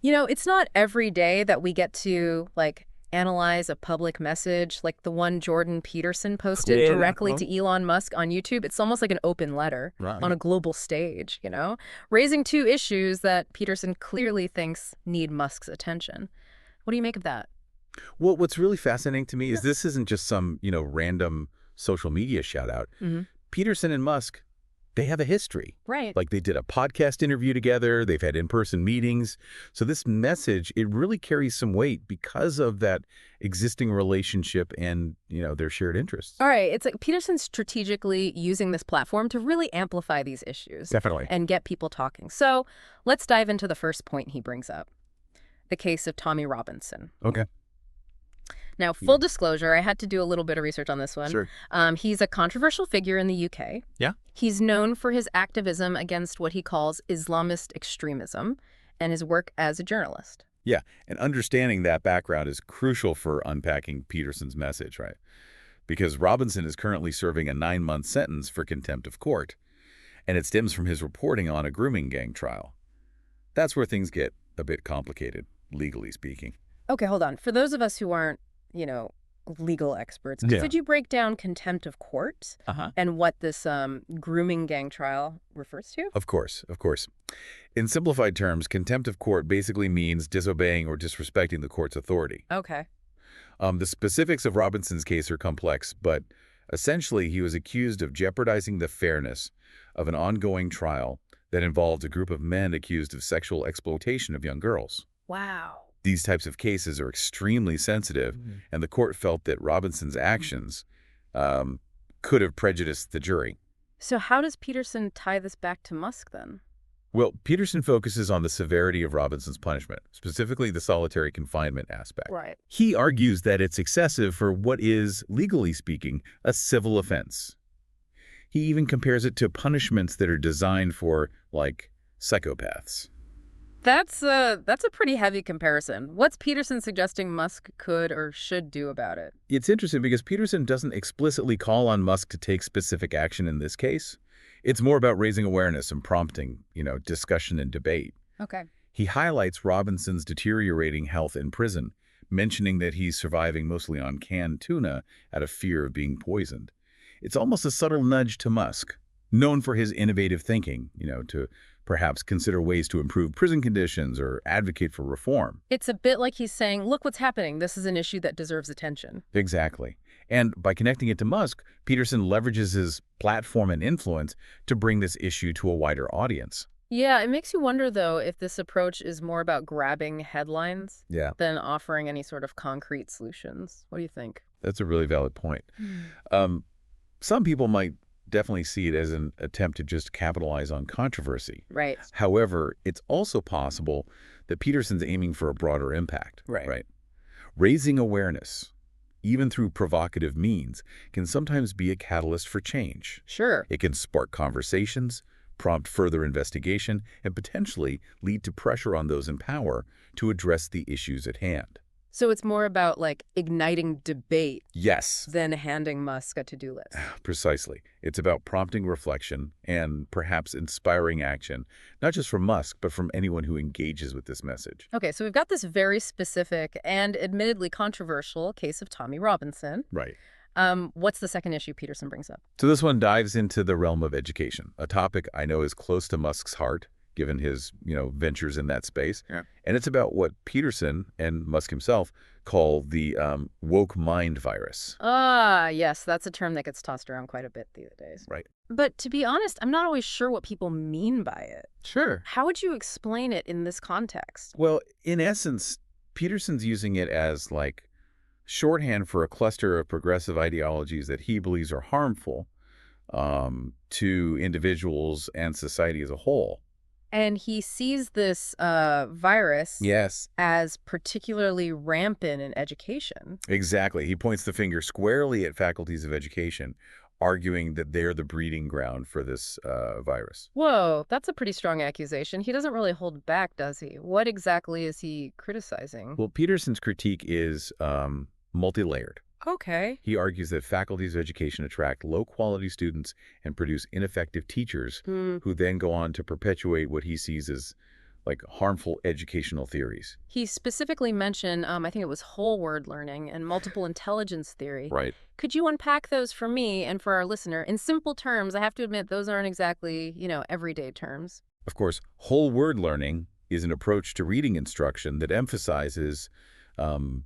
You know, it's not every day that we get to, like, analyze a public message like the one Jordan Peterson posted Yeah. directly to Elon Musk on YouTube. It's almost like an open letter on Right. a global stage, raising two issues that Peterson clearly thinks need Musk's attention. What do you make of that? Well, what's really fascinating to me Yeah. is this isn't just some, random social media shout out. Hmm. Peterson and Musk, they have a history. Right. Like they did a podcast interview together, they've had in-person meetings. So this message, it really carries some weight because of that existing relationship and, their shared interests. All right. It's like Peterson's strategically using this platform to really amplify these issues Definitely. and get people talking. So let's dive into the first point he brings up, the case of Tommy Robinson. Okay. Now, full disclosure, I had to do a little bit of research on this one. Sure. He's a controversial figure in the UK. Yeah. He's known for his activism against what he calls Islamist extremism and his work as a journalist. Yeah, and understanding that background is crucial for unpacking Peterson's message, right? Because Robinson is currently serving a 9-month sentence for contempt of court, and it stems from his reporting on a grooming gang trial. That's where things get a bit complicated, legally speaking. Okay, hold on. For those of us who aren't, legal experts, Yeah. could you break down contempt of court Uh-huh. and what this grooming gang trial refers to? Of course, of course. In simplified terms, contempt of court basically means disobeying or disrespecting the court's authority. Okay. The specifics of Robinson's case are complex, but essentially he was accused of jeopardizing the fairness of an ongoing trial that involved a group of men accused of sexual exploitation of young girls. Wow. These types of cases are extremely sensitive, and the court felt that Robinson's actions could have prejudiced the jury. So how does Peterson tie this back to Musk then? Well, Peterson focuses on the severity of Robinson's punishment, specifically the solitary confinement aspect. Right. He argues that it's excessive for what is, legally speaking, a civil offense. He even compares it to punishments that are designed for, like, psychopaths. That's a pretty heavy comparison. What's Peterson suggesting Musk could or should do about it? It's interesting because Peterson doesn't explicitly call on Musk to take specific action in this case. It's more about raising awareness and prompting, discussion and debate. Okay. He highlights Robinson's deteriorating health in prison, mentioning that he's surviving mostly on canned tuna out of fear of being poisoned. It's almost a subtle nudge to Musk, known for his innovative thinking, to perhaps consider ways to improve prison conditions or advocate for reform. It's a bit like he's saying, look what's happening. This is an issue that deserves attention. Exactly. And by connecting it to Musk, Peterson leverages his platform and influence to bring this issue to a wider audience. Yeah, it makes you wonder, though, if this approach is more about grabbing headlines Yeah, than offering any sort of concrete solutions. What do you think? that's a really valid point. Some people might definitely see it as an attempt to just capitalize on controversy. Right. However, it's also possible that Peterson's aiming for a broader impact. Right. Raising awareness, even through provocative means, can sometimes be a catalyst for change. Sure. It can spark conversations, prompt further investigation, and potentially lead to pressure on those in power to address the issues at hand. So it's more about, like, igniting debate Yes, than handing Musk a to-do list. precisely. It's about prompting reflection and perhaps inspiring action, not just from Musk, but from anyone who engages with this message. Okay, so we've got this very specific and admittedly controversial case of Tommy Robinson. Right. What's the second issue Peterson brings up? So this one dives into the realm of education, a topic I know is close to Musk's heart, given his, ventures in that space. Yeah. And it's about what Peterson and Musk himself call the woke mind virus. Ah, yes, that's a term that gets tossed around quite a bit these days. Right. But to be honest, I'm not always sure what people mean by it. Sure. How would you explain it in this context? Well, in essence, Peterson's using it as like shorthand for a cluster of progressive ideologies that he believes are harmful to individuals and society as a whole. And he sees this virus Yes, as particularly rampant in education. exactly. He points the finger squarely at faculties of education, arguing that they're the breeding ground for this virus. Whoa, that's a pretty strong accusation. He doesn't really hold back, does he? What exactly is he criticizing? Well, Peterson's critique is multi-layered. Okay. He argues that faculties of education attract low-quality students and produce ineffective teachers Hmm. who then go on to perpetuate what he sees as like harmful educational theories. He specifically mentioned, I think it was whole word learning and multiple intelligence theory. Right. Could you unpack those for me and for our listener? In simple terms, I have to admit, those aren't exactly, everyday terms. Of course, whole word learning is an approach to reading instruction that emphasizes um,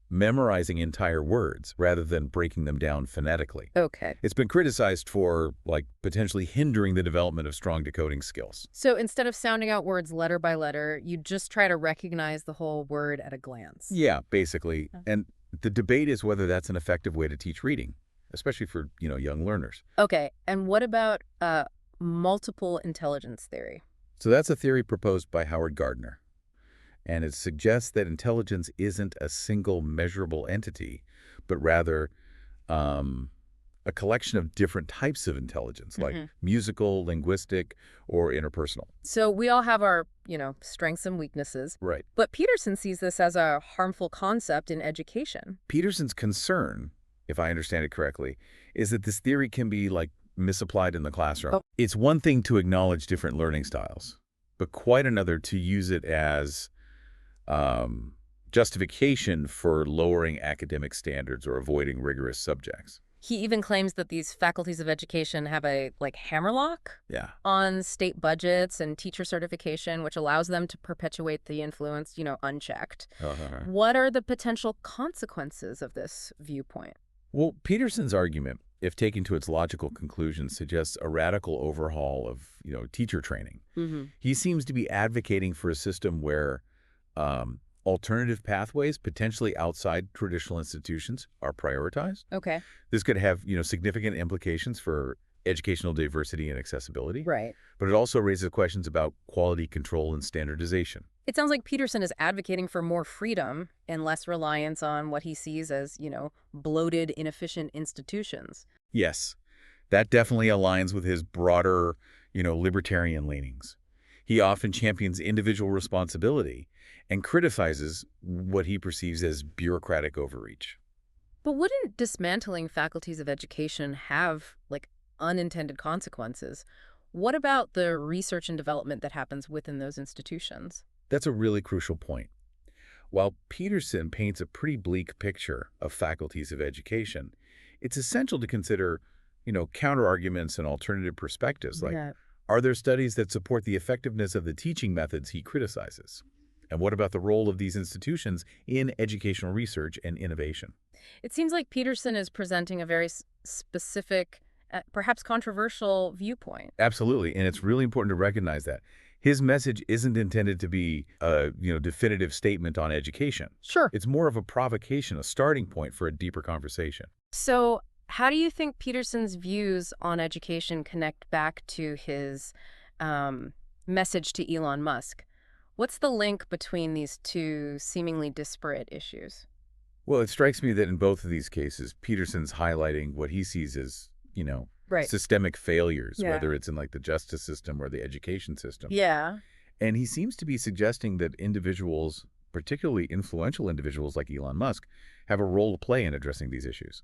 memorizing entire words rather than breaking them down phonetically. Okay. It's been criticized for, like, potentially hindering the development of strong decoding skills. So instead of sounding out words letter by letter, you just try to recognize the whole word at a glance. Yeah, basically. Uh, And the debate is whether that's an effective way to teach reading, especially for, young learners. Okay. And what about multiple intelligence theory? So that's a theory proposed by Howard Gardner. And it suggests that intelligence isn't a single measurable entity, but rather a collection of different types of intelligence, like Hmm. musical, linguistic, or interpersonal. So we all have our, strengths and weaknesses, Right. but Peterson sees this as a harmful concept in education. Peterson's concern, if I understand it correctly, is that this theory can be, like, misapplied in the classroom. Oh. It's one thing to acknowledge different learning styles, but quite another to use it as justification for lowering academic standards or avoiding rigorous subjects. He even claims that these faculties of education have a hammerlock Yeah. on state budgets and teacher certification, which allows them to perpetuate the influence, unchecked. What are the potential consequences of this viewpoint? Well, Peterson's argument, if taken to its logical conclusion, suggests a radical overhaul of, teacher training. Mm-hmm. He seems to be advocating for a system where alternative pathways, potentially outside traditional institutions, are prioritized. Okay. This could have, significant implications for educational diversity and accessibility, Right. but it also raises questions about quality control and standardization. It sounds like Peterson is advocating for more freedom and less reliance on what he sees as, bloated, inefficient institutions. Yes, that definitely aligns with his broader, libertarian leanings. He often champions individual responsibility and criticizes what he perceives as bureaucratic overreach. But wouldn't dismantling faculties of education have, unintended consequences? What about the research and development that happens within those institutions? That's a really crucial point. While Peterson paints a pretty bleak picture of faculties of education, it's essential to consider, counterarguments and alternative perspectives. Like, Yeah. are there studies that support the effectiveness of the teaching methods he criticizes? And what about the role of these institutions in educational research and innovation? It seems like Peterson is presenting a very specific, perhaps controversial viewpoint. Absolutely, and it's really important to recognize that. His message isn't intended to be a, definitive statement on education. Sure. It's more of a provocation, a starting point for a deeper conversation. So how do you think Peterson's views on education connect back to his message to Elon Musk? What's the link between these two seemingly disparate issues? Well, it strikes me that in both of these cases, Peterson's highlighting what he sees as, Right. systemic failures, Yeah. whether it's in, like, the justice system or the education system. Yeah. And he seems to be suggesting that individuals, particularly influential individuals like Elon Musk, have a role to play in addressing these issues.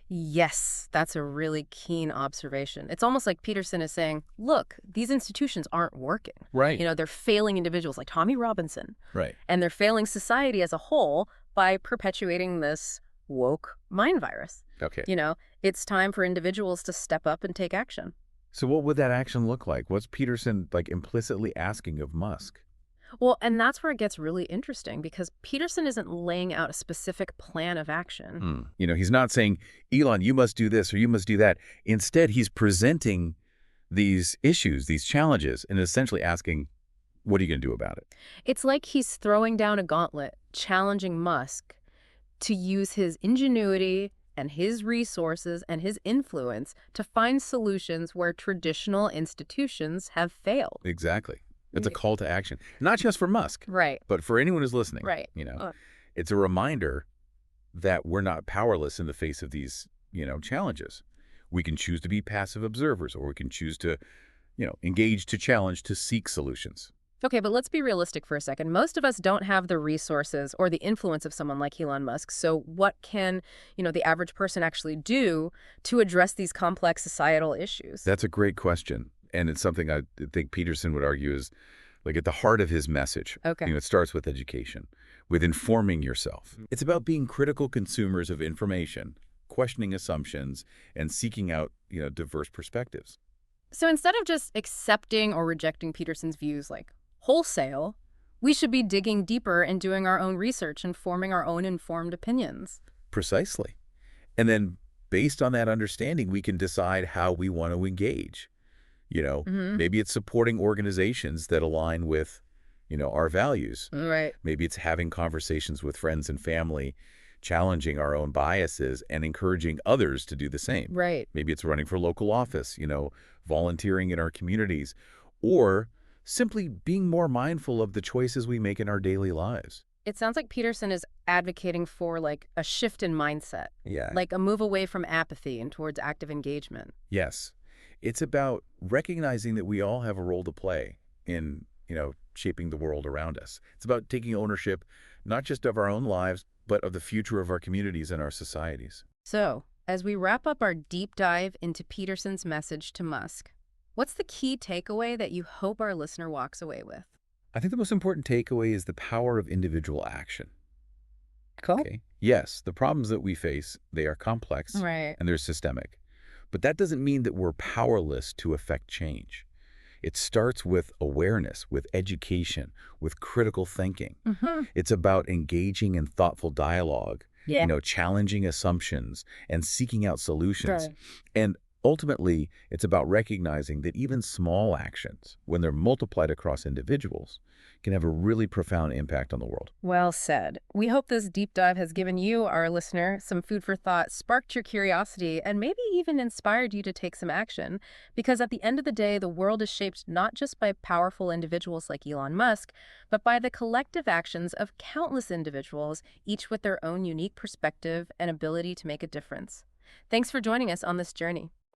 Yes, that's a really keen observation. It's almost like Peterson is saying, look, these institutions aren't working. Right. They're failing individuals like Tommy Robinson, Right. and they're failing society as a whole by perpetuating this woke mind virus. Okay. It's time for individuals to step up and take action. So what would that action look like? What's Peterson, like, implicitly asking of Musk? Well, and that's where it gets really interesting because Peterson isn't laying out a specific plan of action. He's not saying, Elon, you must do this or you must do that. Instead, he's presenting these issues, these challenges, and essentially asking, what are you going to do about it? It's like he's throwing down a gauntlet, challenging Musk to use his ingenuity and his resources and his influence to find solutions where traditional institutions have failed. Exactly. It's a call to action, not just for Musk, Right. but for anyone who's listening. Right. It's a reminder that we're not powerless in the face of these, challenges. We can choose to be passive observers, or we can choose to, engage, to challenge, to seek solutions. Okay, but let's be realistic for a second. Most of us don't have the resources or the influence of someone like Elon Musk. So what can, the average person actually do to address these complex societal issues? That's a great question. And it's something I think Peterson would argue is like at the heart of his message. Okay. It starts with education, with informing yourself. It's about being critical consumers of information, questioning assumptions, and seeking out, diverse perspectives. So instead of just accepting or rejecting Peterson's views like wholesale, we should be digging deeper and doing our own research and forming our own informed opinions. Precisely. And then based on that understanding, we can decide how we want to engage. Hmm. Maybe it's supporting organizations that align with, our values. Right. Maybe it's having conversations with friends and family, challenging our own biases and encouraging others to do the same. Right. Maybe it's running for local office, volunteering in our communities, or simply being more mindful of the choices we make in our daily lives. It sounds like Peterson is advocating for like a shift in mindset, Yeah. like a move away from apathy and towards active engagement. Yes. It's about recognizing that we all have a role to play in, shaping the world around us. It's about taking ownership, not just of our own lives, but of the future of our communities and our societies. So, as we wrap up our deep dive into Peterson's message to Musk, what's the key takeaway that you hope our listener walks away with? I think the most important takeaway is the power of individual action. Cool. Okay. Yes, the problems that we face, they are complex Right. and they're systemic. But that doesn't mean that we're powerless to affect change. It starts with awareness, with education, with critical thinking. Mm-hmm. It's about engaging in thoughtful dialogue, Yeah. challenging assumptions and seeking out solutions. Right. And ultimately, it's about recognizing that even small actions, when they're multiplied across individuals, can have a really profound impact on the world. Well said. We hope this deep dive has given you, our listener, some food for thought, sparked your curiosity, and maybe even inspired you to take some action. Because at the end of the day, the world is shaped not just by powerful individuals like Elon Musk, but by the collective actions of countless individuals, each with their own unique perspective and ability to make a difference. Thanks for joining us on this journey.